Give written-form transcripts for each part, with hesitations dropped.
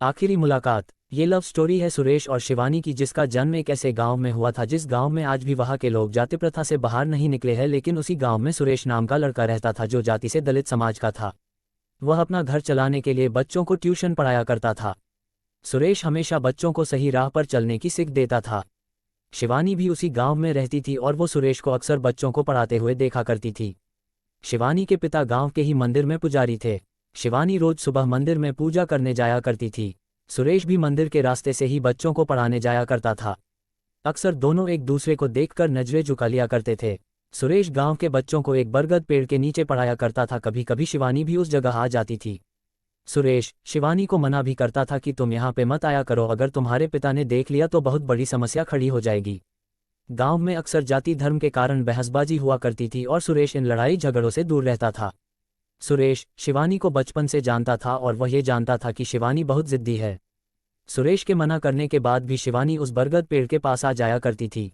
आखिरी मुलाकात। ये लव स्टोरी है सुरेश और शिवानी की, जिसका जन्म एक ऐसे गांव में हुआ था जिस गांव में आज भी वहां के लोग जाति प्रथा से बाहर नहीं निकले हैं। लेकिन उसी गांव में सुरेश नाम का लड़का रहता था जो जाति से दलित समाज का था। वह अपना घर चलाने के लिए बच्चों को ट्यूशन पढ़ाया करता था। सुरेश हमेशा बच्चों को सही राह पर चलने की सीख देता था। शिवानी भी उसी गांव में रहती थी और वो सुरेश को अक्सर बच्चों को पढ़ाते हुए देखा करती थी। शिवानी के पिता गांव के ही मंदिर में पुजारी थे। शिवानी रोज सुबह मंदिर में पूजा करने जाया करती थी। सुरेश भी मंदिर के रास्ते से ही बच्चों को पढ़ाने जाया करता था। अक्सर दोनों एक दूसरे को देखकर नजरें झुका लिया करते थे। सुरेश गांव के बच्चों को एक बरगद पेड़ के नीचे पढ़ाया करता था। कभी कभी शिवानी भी उस जगह आ जाती थी। सुरेश शिवानी को मना भी करता था कि तुम यहाँ पे मत आया करो, अगर तुम्हारे पिता ने देख लिया तो बहुत बड़ी समस्या खड़ी हो जाएगी। गांव में अक्सर जाति धर्म के कारण बहसबाजी हुआ करती थी और सुरेश इन लड़ाई झगड़ों से दूर रहता था। सुरेश शिवानी को बचपन से जानता था और वह ये जानता था कि शिवानी बहुत जिद्दी है। सुरेश के मना करने के बाद भी शिवानी उस बरगद पेड़ के पास आ जाया करती थी।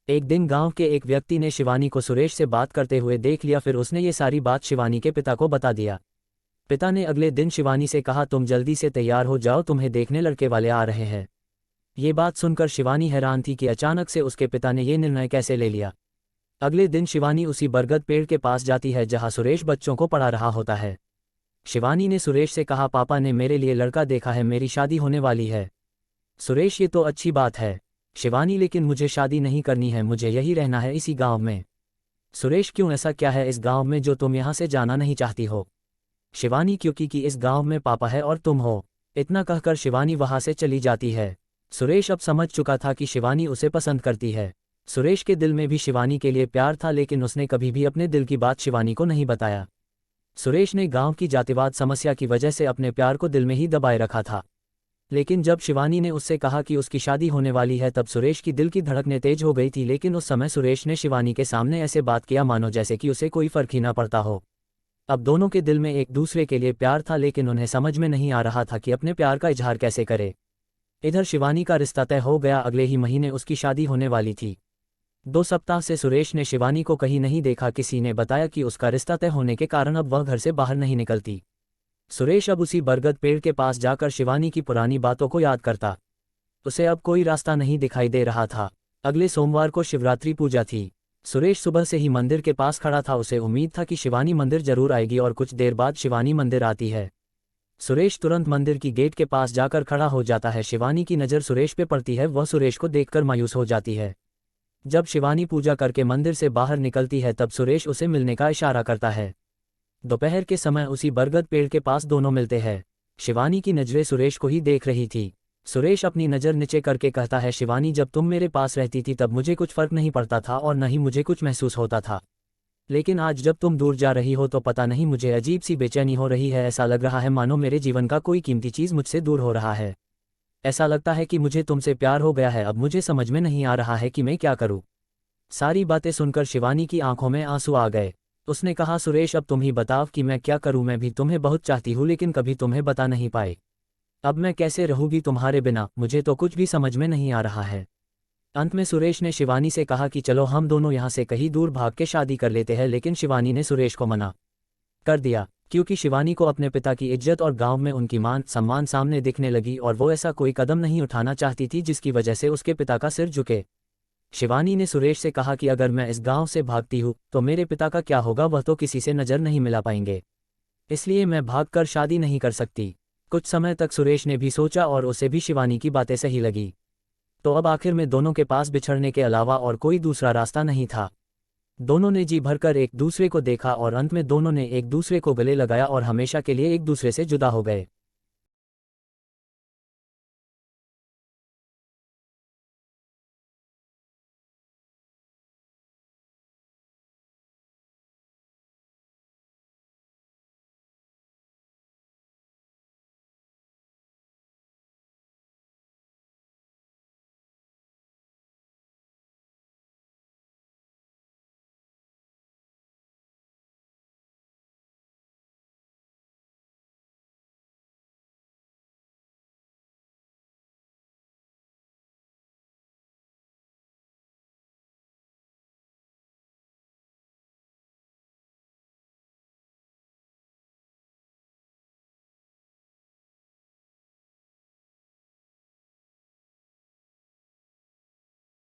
एक दिन गांव के एक व्यक्ति ने शिवानी को सुरेश से बात करते हुए देख लिया। फिर उसने ये सारी बात शिवानी के पिता को बता दिया। पिता ने अगले दिन शिवानी से कहा, तुम जल्दी से तैयार हो जाओ, तुम्हें देखने लड़के वाले आ रहे हैं। ये बात सुनकर शिवानी हैरान थी कि अचानक से उसके पिता ने ये निर्णय कैसे ले लिया। अगले दिन शिवानी उसी बरगद पेड़ के पास जाती है जहां सुरेश बच्चों को पढ़ा रहा होता है। शिवानी ने सुरेश से कहा, पापा ने मेरे लिए लड़का देखा है, मेरी शादी होने वाली है। सुरेश, ये तो अच्छी बात है। शिवानी, लेकिन मुझे शादी नहीं करनी है, मुझे यही रहना है इसी गांव में। सुरेश, क्यों, ऐसा क्या है इस गांव में जो तुम यहां से जाना नहीं चाहती हो? शिवानी, क्योंकि इस गांव में पापा है और तुम हो। इतना कहकर शिवानी वहां से चली जाती है। सुरेश अब समझ चुका था कि शिवानी उसे पसंद करती है। सुरेश के दिल में भी शिवानी के लिए प्यार था, लेकिन उसने कभी भी अपने दिल की बात शिवानी को नहीं बताया। सुरेश ने गांव की जातिवाद समस्या की वजह से अपने प्यार को दिल में ही दबाए रखा था। लेकिन जब शिवानी ने उससे कहा कि उसकी शादी होने वाली है, तब सुरेश की दिल की धड़कनें तेज हो गई थी। लेकिन उस समय सुरेश ने शिवानी के सामने ऐसे बात किया मानो जैसे कि उसे कोई फर्क ही ना पड़ता हो। अब दोनों के दिल में एक दूसरे के लिए प्यार था, लेकिन उन्हें समझ में नहीं आ रहा था कि अपने प्यार का इजहार कैसे करे। इधर शिवानी का रिश्ता तय हो गया। अगले ही महीने उसकी शादी होने वाली थी। 2 सप्ताह से सुरेश ने शिवानी को कहीं नहीं देखा। किसी ने बताया कि उसका रिश्ता तय होने के कारण अब वह घर से बाहर नहीं निकलती। सुरेश अब उसी बरगद पेड़ के पास जाकर शिवानी की पुरानी बातों को याद करता। उसे अब कोई रास्ता नहीं दिखाई दे रहा था। अगले सोमवार को शिवरात्रि पूजा थी। सुरेश सुबह से ही मंदिर के पास खड़ा था। उसे उम्मीद था कि शिवानी मंदिर जरूर आएगी और कुछ देर बाद शिवानी मंदिर आती है। सुरेश तुरंत मंदिर की गेट के पास जाकर खड़ा हो जाता है। शिवानी की नज़र सुरेश पे पड़ती है। वह सुरेश को देखकर मायूस हो जाती है। जब शिवानी पूजा करके मंदिर से बाहर निकलती है तब सुरेश उसे मिलने का इशारा करता है। दोपहर के समय उसी बरगद पेड़ के पास दोनों मिलते हैं। शिवानी की नज़रें सुरेश को ही देख रही थी। सुरेश अपनी नज़र नीचे करके कहता है, शिवानी, जब तुम मेरे पास रहती थी तब मुझे कुछ फर्क नहीं पड़ता था और न ही मुझे कुछ महसूस होता था। लेकिन आज जब तुम दूर जा रही हो तो पता नहीं मुझे अजीब सी बेचैनी हो रही है। ऐसा लग रहा है मानो मेरे जीवन का कोई कीमती चीज़ मुझसे दूर हो रहा है। ऐसा लगता है कि मुझे तुमसे प्यार हो गया है। अब मुझे समझ में नहीं आ रहा है कि मैं क्या करूं। सारी बातें सुनकर शिवानी की आंखों में आंसू आ गए। उसने कहा, सुरेश, अब तुम ही बताओ कि मैं क्या करूं। मैं भी तुम्हें बहुत चाहती हूं, लेकिन कभी तुम्हें बता नहीं पाई। अब मैं कैसे रहूंगी तुम्हारे बिना? मुझे तो कुछ भी समझ में नहीं आ रहा है। अंत में सुरेश ने शिवानी से कहा कि चलो हम दोनों यहाँ से कहीं दूर भाग के शादी कर लेते हैं। लेकिन शिवानी ने सुरेश को मना कर दिया, क्योंकि शिवानी को अपने पिता की इज्जत और गांव में उनकी मान सम्मान सामने दिखने लगी और वो ऐसा कोई कदम नहीं उठाना चाहती थी जिसकी वजह से उसके पिता का सिर झुके। शिवानी ने सुरेश से कहा कि अगर मैं इस गांव से भागती हूँ तो मेरे पिता का क्या होगा? वह तो किसी से नज़र नहीं मिला पाएंगे, इसलिए मैं भागकर शादी नहीं कर सकती। कुछ समय तक सुरेश ने भी सोचा और उसे भी शिवानी की बातें सही लगी। तो अब आखिर में दोनों के पास बिछड़ने के अलावा और कोई दूसरा रास्ता नहीं था। दोनों ने जी भरकर एक दूसरे को देखा और अंत में दोनों ने एक दूसरे को गले लगाया और हमेशा के लिए एक दूसरे से जुदा हो गए।